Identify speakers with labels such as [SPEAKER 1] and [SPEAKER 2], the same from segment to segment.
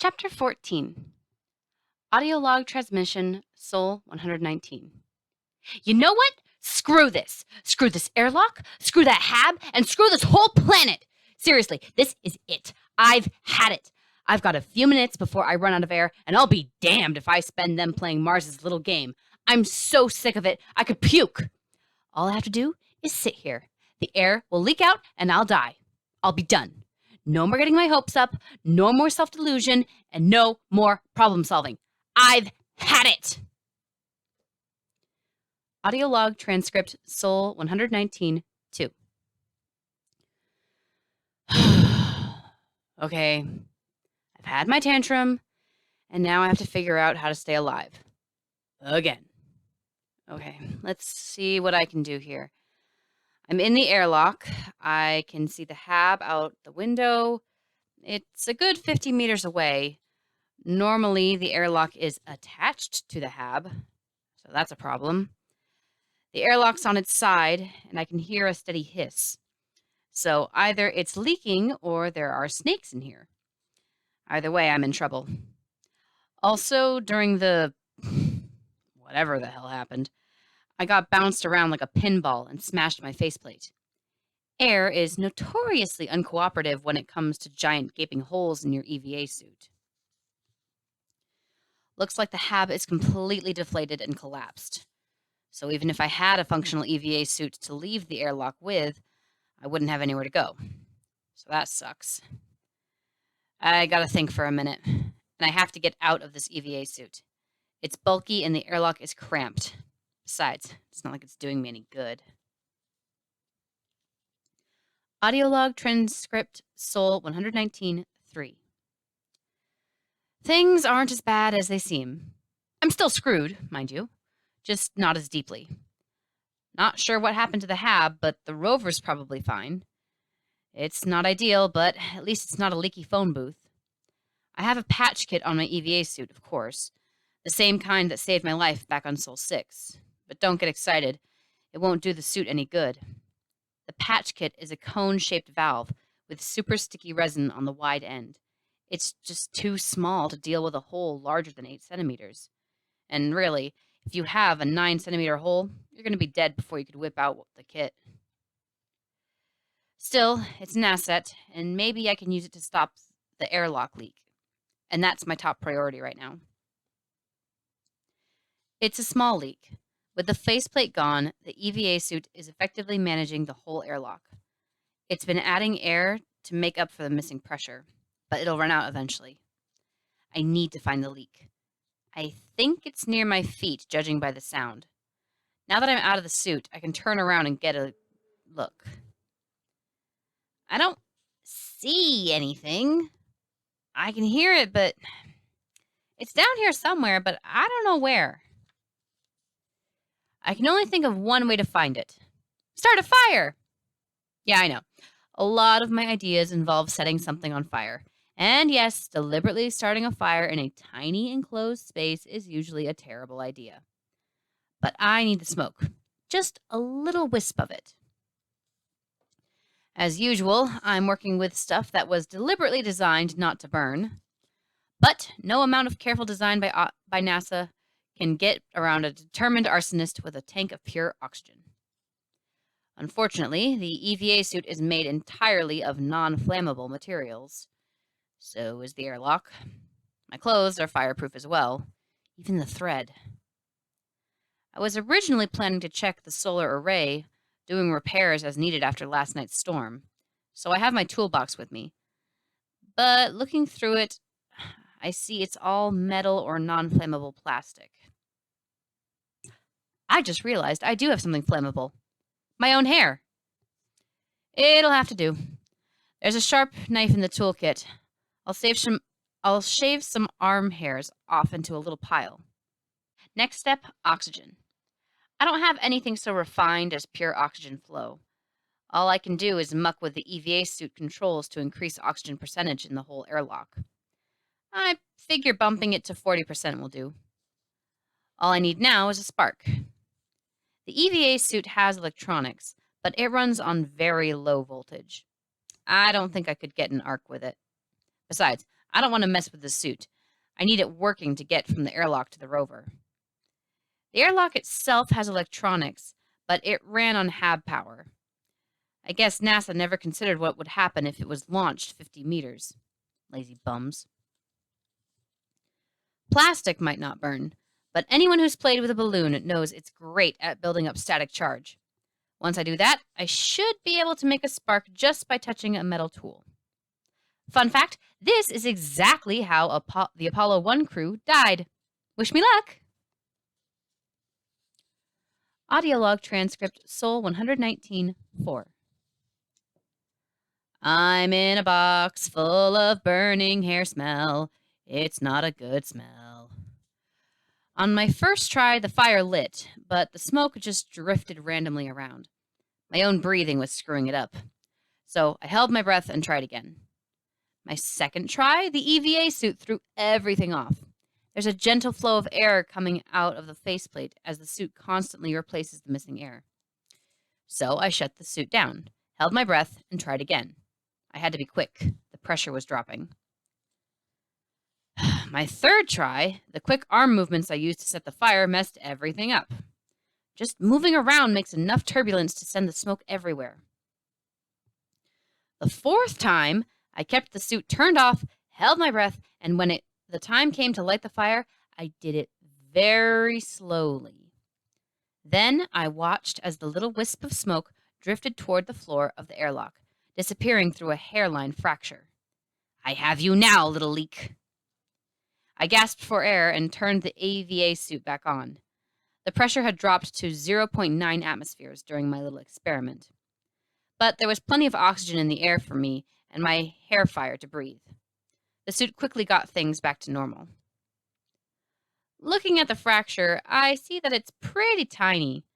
[SPEAKER 1] Chapter 14 Audio Log Transmission Sol 119. You know what? Screw this. Screw this airlock, screw that hab, and screw this whole planet. Seriously, this is it. I've had it. I've got a few minutes before I run out of air, and I'll be damned if I spend them playing Mars's little game. I'm so sick of it, I could puke. All I have to do is sit here. The air will leak out, and I'll die. I'll be done. No more getting my hopes up, no more self-delusion, and no more problem solving. I've had it! Audio log transcript Sol 119 2. Okay, I've had my tantrum, and now I have to figure out how to stay alive. Again. Okay, let's see what I can do here. I'm in the airlock. I can see the hab out the window. It's a good 50 meters away. Normally, the airlock is attached to the hab, so that's a problem. The airlock's on its side, and I can hear a steady hiss. So either it's leaking or there are snakes in here. Either way, I'm in trouble. Also, during the whatever the hell happened, I got bounced around like a pinball and smashed my faceplate. Air is notoriously uncooperative when it comes to giant gaping holes in your EVA suit. Looks like the hab is completely deflated and collapsed. So even if I had a functional EVA suit to leave the airlock with, I wouldn't have anywhere to go. So that sucks. I gotta think for a minute, and I have to get out of this EVA suit. It's bulky and the airlock is cramped. Besides, it's not like it's doing me any good. Audio log transcript Sol 119 3. Things aren't as bad as they seem. I'm still screwed, mind you, just not as deeply. Not sure what happened to the hab, but the rover's probably fine. It's not ideal, but at least it's not a leaky phone booth. I have a patch kit on my EVA suit, of course, the same kind that saved my life back on Sol 6. But don't get excited. It won't do the suit any good. The patch kit is a cone-shaped valve with super sticky resin on the wide end. It's just too small to deal with a hole larger than 8 centimeters. And really, if you have a 9-centimeter hole, you're going to be dead before you could whip out the kit. Still, it's an asset, and maybe I can use it to stop the airlock leak. And that's my top priority right now. It's a small leak. With the faceplate gone, the EVA suit is effectively managing the whole airlock. It's been adding air to make up for the missing pressure, but it'll run out eventually. I need to find the leak. I think it's near my feet, judging by the sound. Now that I'm out of the suit, I can turn around and get a look. I don't see anything. I can hear it, but it's down here somewhere, but I don't know where. I can only think of one way to find it. Start a fire! Yeah, I know. A lot of my ideas involve setting something on fire. And yes, deliberately starting a fire in a tiny enclosed space is usually a terrible idea. But I need the smoke. Just a little wisp of it. As usual, I'm working with stuff that was deliberately designed not to burn. But no amount of careful design by NASA can get around a determined arsonist with a tank of pure oxygen. Unfortunately, the EVA suit is made entirely of non-flammable materials. So is the airlock. My clothes are fireproof as well, even the thread. I was originally planning to check the solar array, doing repairs as needed after last night's storm, so I have my toolbox with me. But looking through it, I see it's all metal or non-flammable plastic. I just realized I do have something flammable. My own hair. It'll have to do. There's a sharp knife in the toolkit. I'll shave some arm hairs off into a little pile. Next step, oxygen. I don't have anything so refined as pure oxygen flow. All I can do is muck with the EVA suit controls to increase oxygen percentage in the whole airlock. I figure bumping it to 40% will do. All I need now is a spark. The EVA suit has electronics, but it runs on very low voltage. I don't think I could get an arc with it. Besides, I don't want to mess with the suit. I need it working to get from the airlock to the rover. The airlock itself has electronics, but it ran on HAB power. I guess NASA never considered what would happen if it was launched 50 meters. Lazy bums. Plastic might not burn, but anyone who's played with a balloon knows it's great at building up static charge. Once I do that, I should be able to make a spark just by touching a metal tool. Fun fact, this is exactly how the Apollo 1 crew died. Wish me luck! Audio log transcript Sol 119-4. I'm in a box full of burning hair smell. It's not a good smell. On my first try, the fire lit, but the smoke just drifted randomly around. My own breathing was screwing it up. So I held my breath and tried again. My second try, the EVA suit threw everything off. There's a gentle flow of air coming out of the faceplate as the suit constantly replaces the missing air. So I shut the suit down, held my breath, and tried again. I had to be quick. The pressure was dropping. My third try, the quick arm movements I used to set the fire messed everything up. Just moving around makes enough turbulence to send the smoke everywhere. The fourth time, I kept the suit turned off, held my breath, and when the time came to light the fire, I did it very slowly. Then I watched as the little wisp of smoke drifted toward the floor of the airlock, disappearing through a hairline fracture. I have you now, little leak. I gasped for air and turned the EVA suit back on. The pressure had dropped to 0.9 atmospheres during my little experiment. But there was plenty of oxygen in the air for me and my hair fire to breathe. The suit quickly got things back to normal. Looking at the fracture, I see that it's pretty tiny.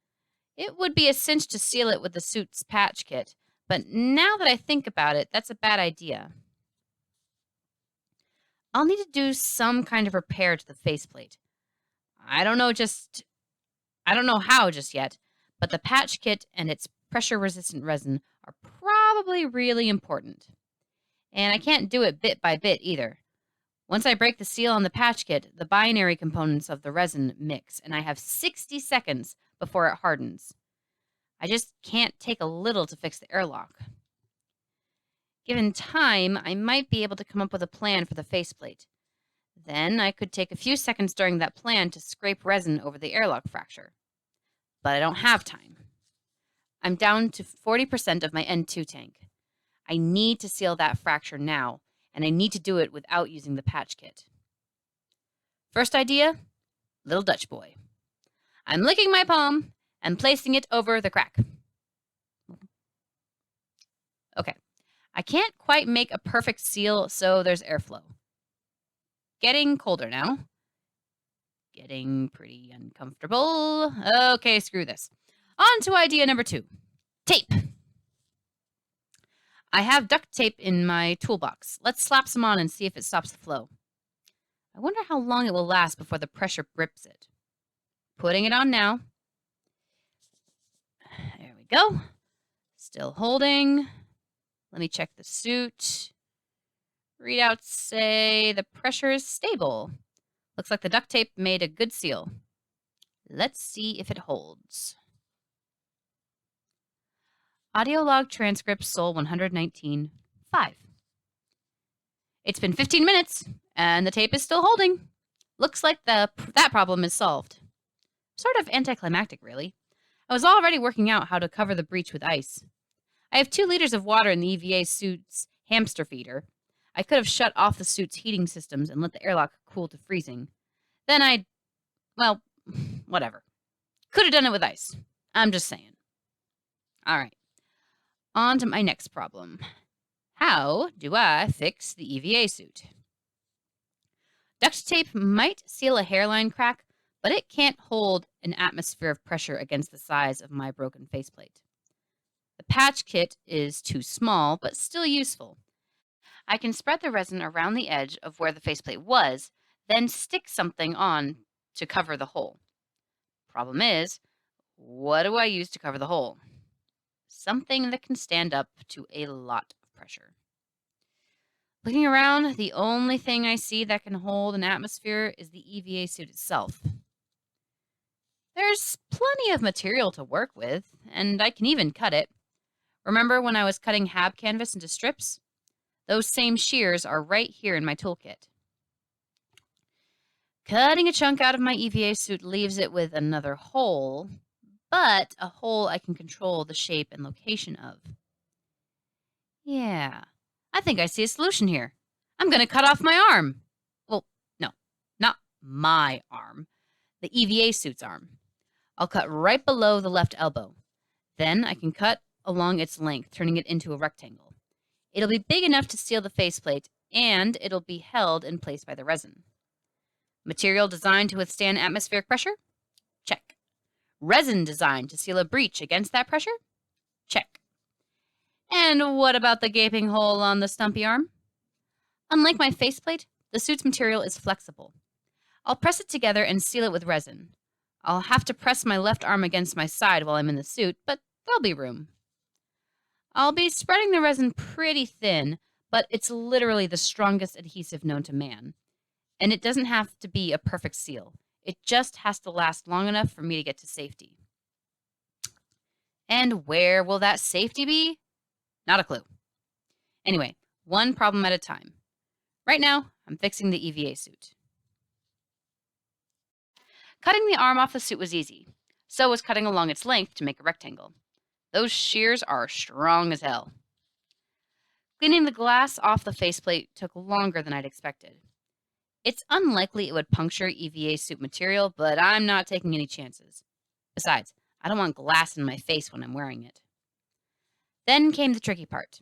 [SPEAKER 1] It would be a cinch to seal it with the suit's patch kit, but now that I think about it, that's a bad idea. I'll need to do some kind of repair to the faceplate. I don't know how just yet, but the patch kit and its pressure-resistant resin are probably really important. And I can't do it bit by bit either. Once I break the seal on the patch kit, the binary components of the resin mix, and I have 60 seconds before it hardens. I just can't take a little to fix the airlock. Given time, I might be able to come up with a plan for the faceplate. Then I could take a few seconds during that plan to scrape resin over the airlock fracture. But I don't have time. I'm down to 40% of my N2 tank. I need to seal that fracture now, and I need to do it without using the patch kit. First idea, little Dutch boy. I'm licking my palm and placing it over the crack. Okay, I can't quite make a perfect seal, so there's airflow. Getting colder now. Getting pretty uncomfortable. Okay, screw this. On to idea number 2. Tape. I have duct tape in my toolbox. Let's slap some on and see if it stops the flow. I wonder how long it will last before the pressure grips it. Putting it on now. There we go. Still holding. Let me check the suit. Readouts say the pressure is stable. Looks like the duct tape made a good seal. Let's see if it holds. Audio log transcript Sol 119-5. It's been 15 minutes, and the tape is still holding. Looks like that problem is solved. Sort of anticlimactic, really. I was already working out how to cover the breach with ice. I have 2 liters of water in the EVA suit's hamster feeder. I could have shut off the suit's heating systems and let the airlock cool to freezing. Then well, whatever. Could have done it with ice. I'm just saying. All right. On to my next problem. How do I fix the EVA suit? Duct tape might seal a hairline crack, but it can't hold an atmosphere of pressure against the size of my broken faceplate. The patch kit is too small, but still useful. I can spread the resin around the edge of where the faceplate was, then stick something on to cover the hole. Problem is, what do I use to cover the hole? Something that can stand up to a lot of pressure. Looking around, the only thing I see that can hold an atmosphere is the EVA suit itself. There's plenty of material to work with, and I can even cut it. Remember when I was cutting hab canvas into strips? Those same shears are right here in my toolkit. Cutting a chunk out of my EVA suit leaves it with another hole, but a hole I can control the shape and location of. Yeah, I think I see a solution here. I'm going to cut off my arm. Well, no, not my arm, the EVA suit's arm. I'll cut right below the left elbow. Then I can cut along its length, turning it into a rectangle. It'll be big enough to seal the faceplate, and it'll be held in place by the resin. Material designed to withstand atmospheric pressure? Check. Resin designed to seal a breach against that pressure? Check. And what about the gaping hole on the stumpy arm? Unlike my faceplate, the suit's material is flexible. I'll press it together and seal it with resin. I'll have to press my left arm against my side while I'm in the suit, but there'll be room. I'll be spreading the resin pretty thin, but it's literally the strongest adhesive known to man. And it doesn't have to be a perfect seal. It just has to last long enough for me to get to safety. And where will that safety be? Not a clue. Anyway, one problem at a time. Right now, I'm fixing the EVA suit. Cutting the arm off the suit was easy. So was cutting along its length to make a rectangle. Those shears are strong as hell. Cleaning the glass off the faceplate took longer than I'd expected. It's unlikely it would puncture EVA suit material, but I'm not taking any chances. Besides, I don't want glass in my face when I'm wearing it. Then came the tricky part.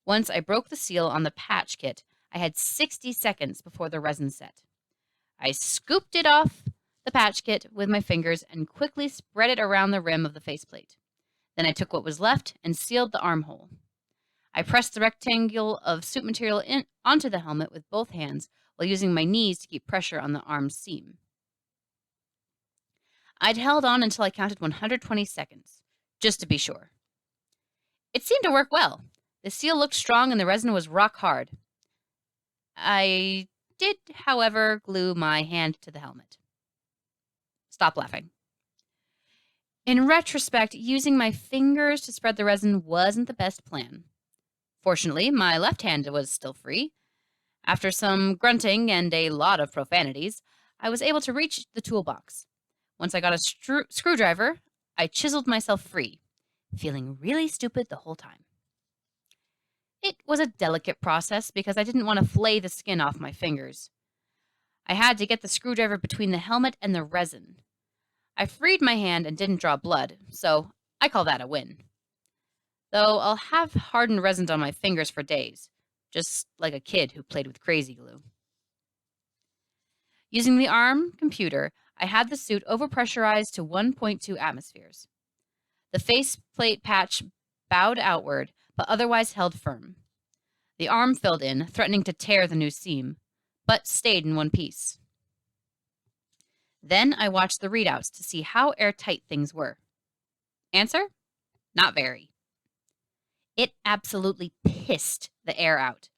[SPEAKER 1] Once I broke the seal on the patch kit, I had 60 seconds before the resin set. I scooped it off the patch kit with my fingers and quickly spread it around the rim of the faceplate. Then I took what was left and sealed the armhole. I pressed the rectangle of suit material onto the helmet with both hands while using my knees to keep pressure on the arm's seam. I'd held on until I counted 120 seconds, just to be sure. It seemed to work well. The seal looked strong and the resin was rock hard. I did, however, glue my hand to the helmet. Stop laughing. In retrospect, using my fingers to spread the resin wasn't the best plan. Fortunately, my left hand was still free. After some grunting and a lot of profanities, I was able to reach the toolbox. Once I got a screwdriver, I chiseled myself free, feeling really stupid the whole time. It was a delicate process because I didn't want to flay the skin off my fingers. I had to get the screwdriver between the helmet and the resin. I freed my hand and didn't draw blood, so I call that a win. Though I'll have hardened resin on my fingers for days, just like a kid who played with crazy glue. Using the ARM computer, I had the suit overpressurized to 1.2 atmospheres. The faceplate patch bowed outward, but otherwise held firm. The arm filled in, threatening to tear the new seam, but stayed in one piece. Then I watched the readouts to see how airtight things were. Answer? Not very. It absolutely pissed the air out.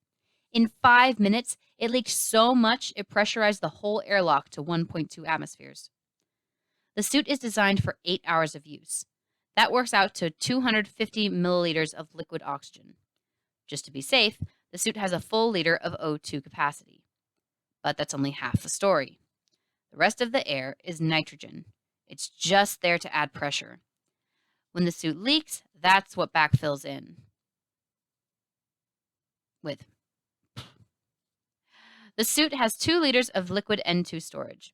[SPEAKER 1] In 5 minutes, it leaked so much it pressurized the whole airlock to 1.2 atmospheres. The suit is designed for 8 hours of use. That works out to 250 milliliters of liquid oxygen. Just to be safe, the suit has a full liter of O2 capacity. But that's only half the story. The rest of the air is nitrogen. It's just there to add pressure. When the suit leaks, that's what backfills in with. The suit has 2 liters of liquid N2 storage.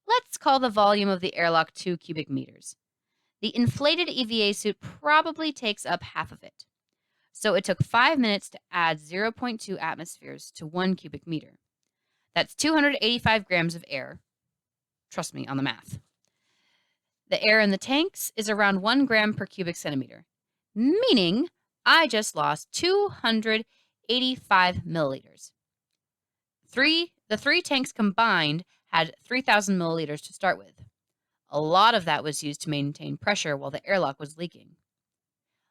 [SPEAKER 1] Let's call the volume of the airlock 2 cubic meters. The inflated EVA suit probably takes up half of it. So it took 5 minutes to add 0.2 atmospheres to 1 cubic meter. That's 285 grams of air. Trust me on the math. The air in the tanks is around 1 gram per cubic centimeter, meaning I just lost 285 milliliters. The 3 tanks combined had 3,000 milliliters to start with. A lot of that was used to maintain pressure while the airlock was leaking.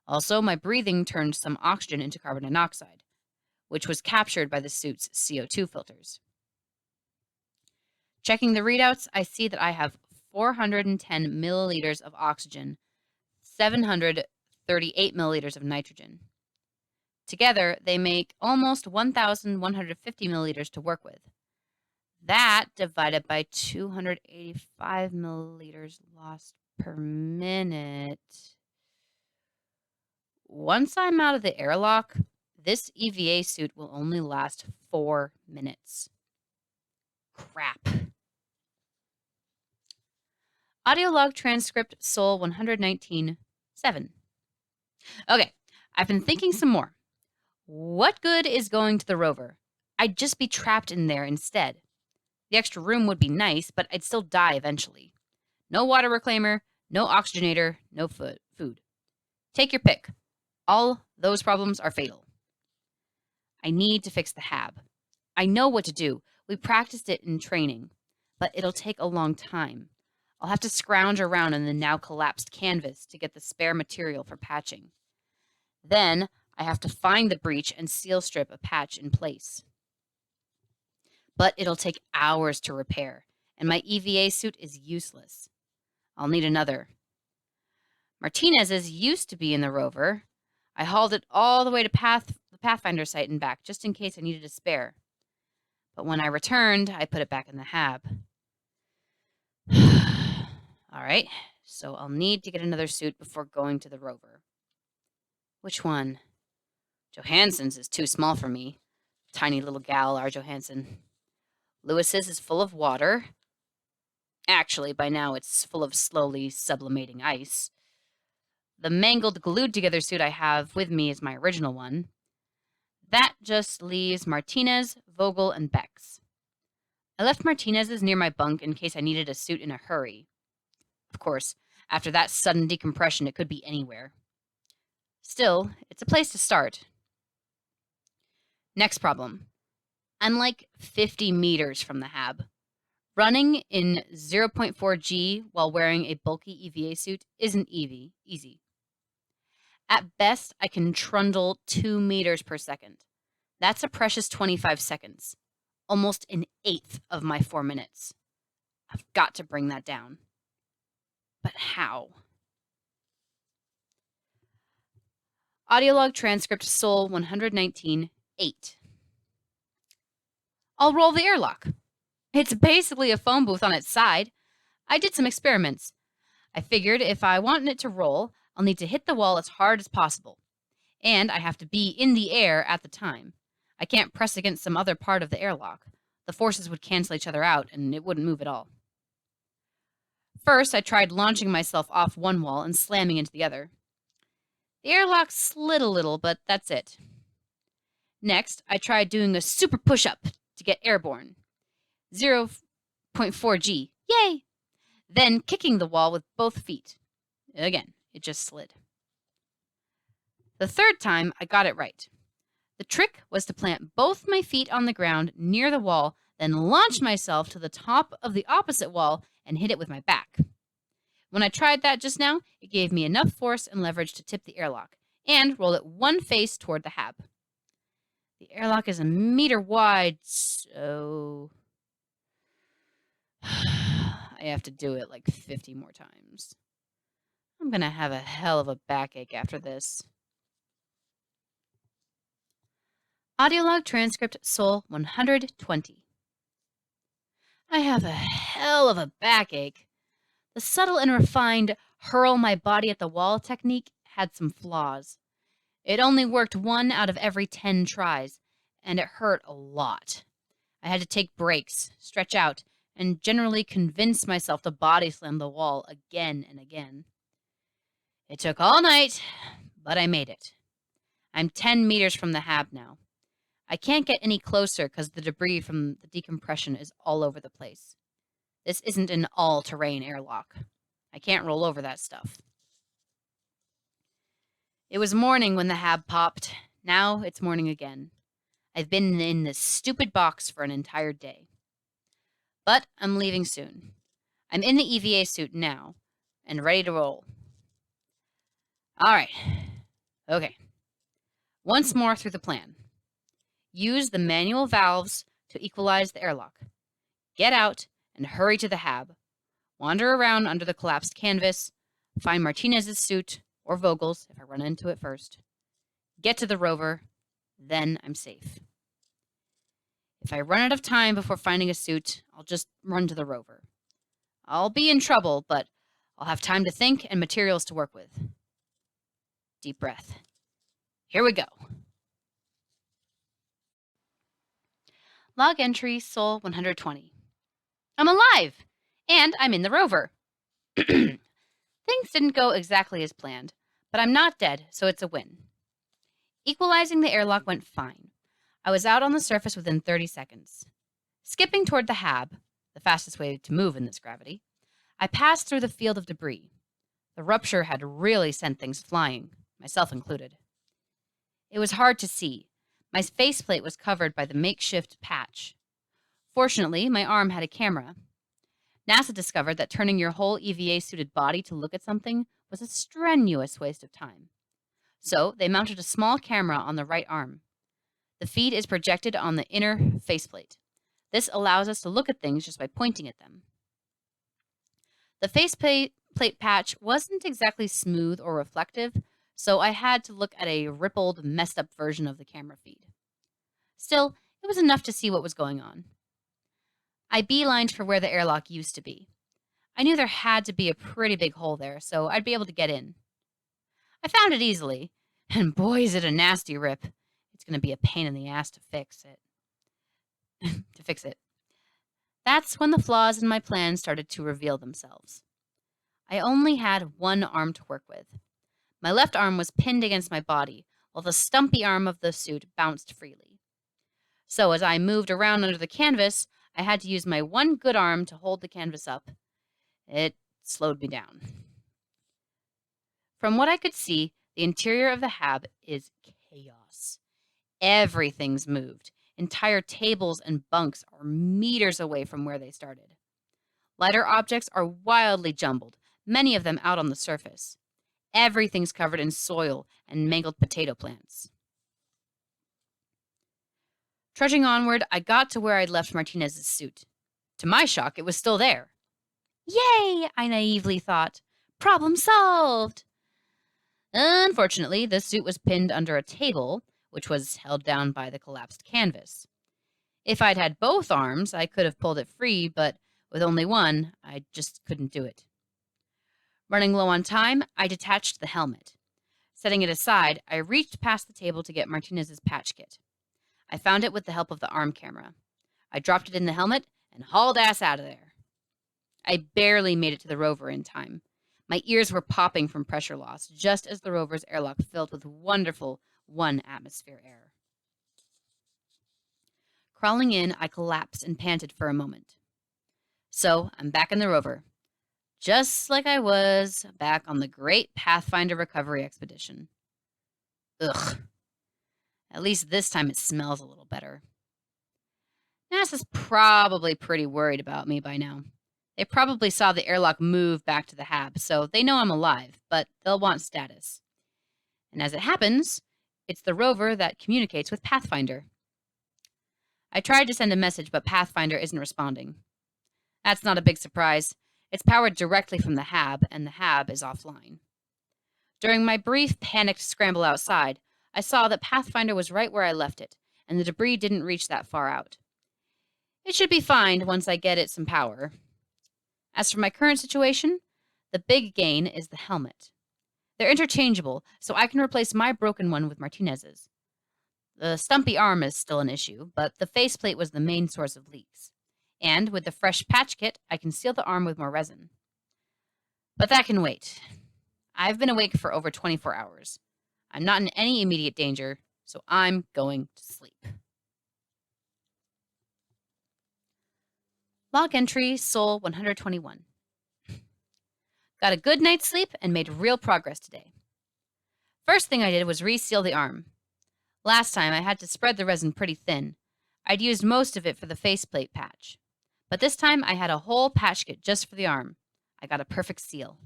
[SPEAKER 1] Also, my breathing turned some oxygen into carbon dioxide, which was captured by the suit's CO2 filters. Checking the readouts, I see that I have 410 milliliters of oxygen, 738 milliliters of nitrogen. Together, they make almost 1,150 milliliters to work with. That divided by 285 milliliters lost per minute. Once I'm out of the airlock, this EVA suit will only last 4 minutes. Crap. Audio log transcript Sol 119.7. Okay, I've been thinking some more. What good is going to the rover? I'd just be trapped in there instead. The extra room would be nice, but I'd still die eventually. No water reclaimer, no oxygenator, no food. Take your pick. All those problems are fatal. I need to fix the HAB. I know what to do. We practiced it in training, but it'll take a long time. I'll have to scrounge around in the now collapsed canvas to get the spare material for patching. Then I have to find the breach and seal strip a patch in place. But it'll take hours to repair, and my EVA suit is useless. I'll need another. Martinez's used to be in the rover. I hauled it all the way to the Pathfinder site and back, just in case I needed a spare. But when I returned, I put it back in the HAB. All right, so I'll need to get another suit before going to the rover. Which one? Johansson's is too small for me. Tiny little gal, our Johansson. Lewis's is full of water. Actually, by now it's full of slowly sublimating ice. The mangled, glued-together suit I have with me is my original one. That just leaves Martinez, Vogel, and Bex. I left Martinez's near my bunk in case I needed a suit in a hurry. Of course, after that sudden decompression, it could be anywhere. Still, it's a place to start. Next problem. I'm like 50 meters from the HAB. Running in 0.4 G while wearing a bulky EVA suit isn't easy. At best, I can trundle 2 meters per second. That's a precious 25 seconds. Almost an eighth of my 4 minutes. I've got to bring that down. But how? Audiolog transcript Sol 119.8. I'll roll the airlock. It's basically a phone booth on its side. I did some experiments. I figured if I want it to roll, I'll need to hit the wall as hard as possible. And I have to be in the air at the time. I can't press against some other part of the airlock. The forces would cancel each other out, and it wouldn't move at all. First, I tried launching myself off one wall and slamming into the other. The airlock slid a little, but that's it. Next, I tried doing a super push-up to get airborne. 0.4 G. Yay! Then kicking the wall with both feet. Again, it just slid. The third time, I got it right. The trick was to plant both my feet on the ground near the wall, then launch myself to the top of the opposite wall and hit it with my back. When I tried that just now, it gave me enough force and leverage to tip the airlock and roll it one face toward the HAB. The airlock is 1 meter wide, so I have to do it like 50 more times. I'm going to have a hell of a backache after this. Audiolog transcript Sol 120. I have a hell of a backache. The subtle and refined hurl my body at the wall technique had some flaws. It only worked 1 out of every 10 tries, and it hurt a lot. I had to take breaks, stretch out, and generally convince myself to body slam the wall again and again. It took all night, but I made it. I'm 10 meters from the HAB now. I can't get any closer because the debris from the decompression is all over the place. This isn't an all-terrain airlock. I can't roll over that stuff. It was morning when the HAB popped. Now it's morning again. I've been in this stupid box for an entire day. But I'm leaving soon. I'm in the EVA suit now and ready to roll. All right. Okay. Once more through the plan. Use the manual valves to equalize the airlock. Get out and hurry to the hab. Wander around under the collapsed canvas. Find Martinez's suit, or Vogel's if I run into it first. Get to the rover. Then I'm safe. If I run out of time before finding a suit, I'll just run to the rover. I'll be in trouble, but I'll have time to think and materials to work with. Deep breath. Here we go. Log entry Sol 120. I'm alive! And I'm in the rover. Things didn't go exactly as planned, but I'm not dead, so it's a win. Equalizing the airlock went fine. I was out on the surface within 30 seconds. Skipping toward the hab, the fastest way to move in this gravity, I passed through the field of debris. The rupture had really sent things flying, myself included. It was hard to see. My faceplate was covered by the makeshift patch. Fortunately, my arm had a camera. NASA discovered that turning your whole EVA-suited body to look at something was a strenuous waste of time. So they mounted a small camera on the right arm. The feed is projected on the inner faceplate. This allows us to look at things just by pointing at them. The faceplate patch wasn't exactly smooth or reflective, so I had to look at a rippled, messed-up version of the camera feed. Still, it was enough to see what was going on. I beelined for where the airlock used to be. I knew there had to be a pretty big hole there, so I'd be able to get in. I found it easily, and boy is it a nasty rip. It's going to be a pain in the ass to fix it. That's when the flaws in my plan started to reveal themselves. I only had one arm to work with. My left arm was pinned against my body, while the stumpy arm of the suit bounced freely. So as I moved around under the canvas, I had to use my one good arm to hold the canvas up. It slowed me down. From what I could see, the interior of the hab is chaos. Everything's moved. Entire tables and bunks are meters away from where they started. Lighter objects are wildly jumbled, many of them out on the surface. Everything's covered in soil and mangled potato plants. Trudging onward, I got to where I'd left Martinez's suit. To my shock, it was still there. Yay, I naively thought. Problem solved! Unfortunately, the suit was pinned under a table, which was held down by the collapsed canvas. If I'd had both arms, I could have pulled it free, but with only one, I just couldn't do it. Running low on time, I detached the helmet. Setting it aside, I reached past the table to get Martinez's patch kit. I found it with the help of the arm camera. I dropped it in the helmet and hauled ass out of there. I barely made it to the rover in time. My ears were popping from pressure loss, just as the rover's airlock filled with wonderful one-atmosphere air. Crawling in, I collapsed and panted for a moment. So, I'm back in the rover. Just like I was back on the Great Pathfinder Recovery Expedition. Ugh. At least this time it smells a little better. NASA's probably pretty worried about me by now. They probably saw the airlock move back to the hab, so they know I'm alive, but they'll want status. And as it happens, it's the rover that communicates with Pathfinder. I tried to send a message, but Pathfinder isn't responding. That's not a big surprise. It's powered directly from the hab, and the hab is offline. During my brief, panicked scramble outside, I saw that Pathfinder was right where I left it, and the debris didn't reach that far out. It should be fine once I get it some power. As for my current situation, the big gain is the helmet. They're interchangeable, so I can replace my broken one with Martinez's. The stumpy arm is still an issue, but the faceplate was the main source of leaks. And with the fresh patch kit, I can seal the arm with more resin. But that can wait. I've been awake for over 24 hours. I'm not in any immediate danger, so I'm going to sleep. Log entry Sol 121. Got a good night's sleep and made real progress today. First thing I did was reseal the arm. Last time I had to spread the resin pretty thin. I'd used most of it for the faceplate patch. But this time I had a whole patch kit just for the arm. I got a perfect seal.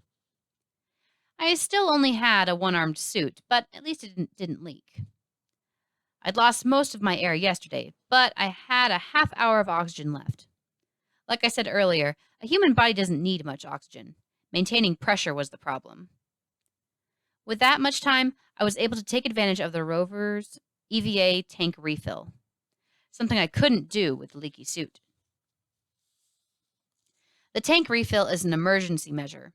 [SPEAKER 1] I still only had a one-armed suit, but at least it didn't leak. I'd lost most of my air yesterday, but I had a half hour of oxygen left. Like I said earlier, a human body doesn't need much oxygen. Maintaining pressure was the problem. With that much time, I was able to take advantage of the rover's EVA tank refill, something I couldn't do with the leaky suit. The tank refill is an emergency measure.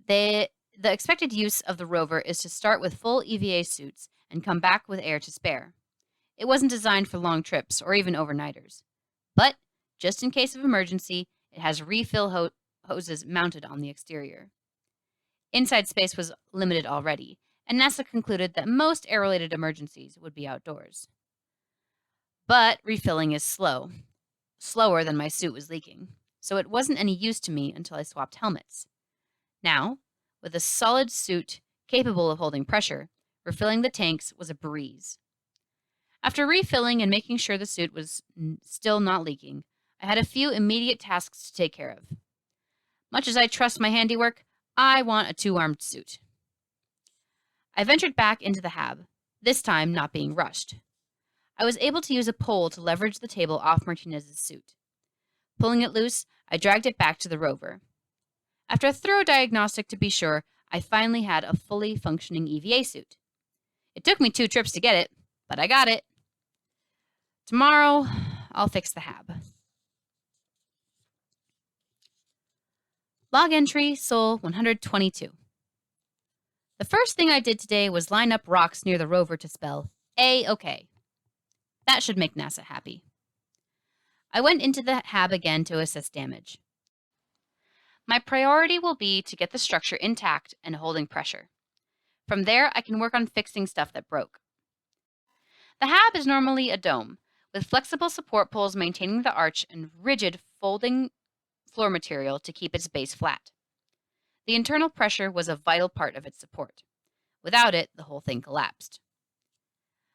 [SPEAKER 1] The expected use of the rover is to start with full EVA suits and come back with air to spare. It wasn't designed for long trips or even overnighters. But, just in case of emergency, it has refill hoses mounted on the exterior. Inside space was limited already, and NASA concluded that most air-related emergencies would be outdoors. But refilling is slower than my suit was leaking, so it wasn't any use to me until I swapped helmets. Now, with a solid suit capable of holding pressure, refilling the tanks was a breeze. After refilling and making sure the suit was still not leaking, I had a few immediate tasks to take care of. Much as I trust my handiwork, I want a two-armed suit. I ventured back into the hab, this time not being rushed. I was able to use a pole to leverage the table off Martinez's suit. Pulling it loose, I dragged it back to the rover. After a thorough diagnostic to be sure, I finally had a fully functioning EVA suit. It took me 2 trips to get it, but I got it. Tomorrow, I'll fix the hab. Log entry Sol 122. The first thing I did today was line up rocks near the rover to spell A-OK. That should make NASA happy. I went into the hab again to assess damage. My priority will be to get the structure intact and holding pressure. From there, I can work on fixing stuff that broke. The hab is normally a dome, with flexible support poles maintaining the arch and rigid folding floor material to keep its base flat. The internal pressure was a vital part of its support. Without it, the whole thing collapsed.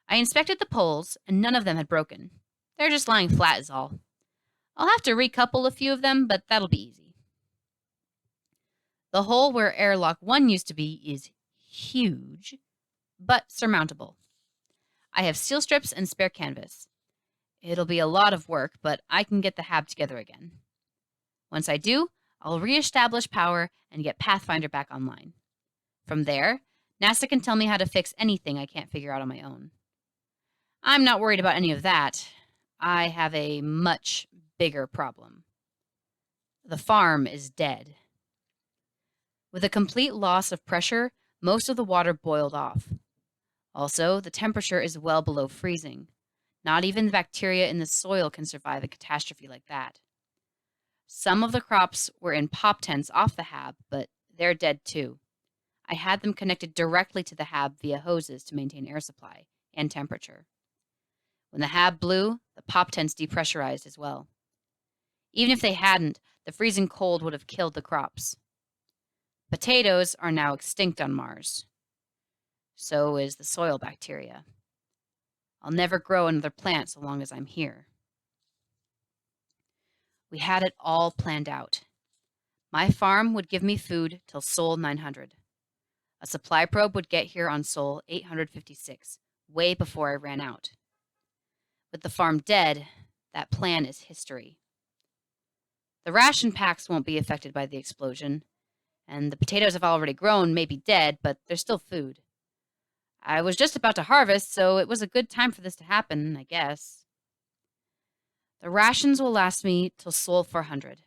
[SPEAKER 1] I inspected the poles, and none of them had broken. They're just lying flat is all. I'll have to recouple a few of them, but that'll be easy. The hole where airlock 1 used to be is huge, but surmountable. I have seal strips and spare canvas. It'll be a lot of work, but I can get the hab together again. Once I do, I'll reestablish power and get Pathfinder back online. From there, NASA can tell me how to fix anything I can't figure out on my own. I'm not worried about any of that. I have a much bigger problem. The farm is dead. With a complete loss of pressure, most of the water boiled off. Also, the temperature is well below freezing. Not even the bacteria in the soil can survive a catastrophe like that. Some of the crops were in pop tents off the hab, but they're dead too. I had them connected directly to the hab via hoses to maintain air supply and temperature. When the hab blew, the pop tents depressurized as well. Even if they hadn't, the freezing cold would have killed the crops. Potatoes are now extinct on Mars. So is the soil bacteria. I'll never grow another plant so long as I'm here. We had it all planned out. My farm would give me food till Sol 900. A supply probe would get here on Sol 856, way before I ran out. With the farm dead, that plan is history. The ration packs won't be affected by the explosion, and the potatoes have already grown, may be dead, but they're still food. I was just about to harvest, so it was a good time for this to happen, I guess. The rations will last me till Sol 400.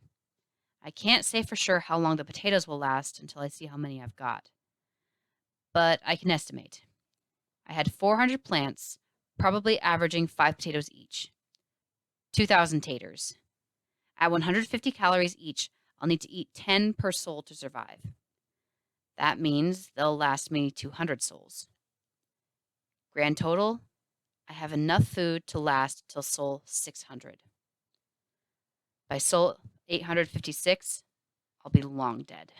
[SPEAKER 1] I can't say for sure how long the potatoes will last until I see how many I've got. But I can estimate. I had 400 plants, probably averaging 5 potatoes each. 2,000 taters. At 150 calories each, I'll need to eat 10 per Sol to survive. That means they'll last me 200 sols. Grand total, I have enough food to last till Sol 600. By Sol 856, I'll be long dead.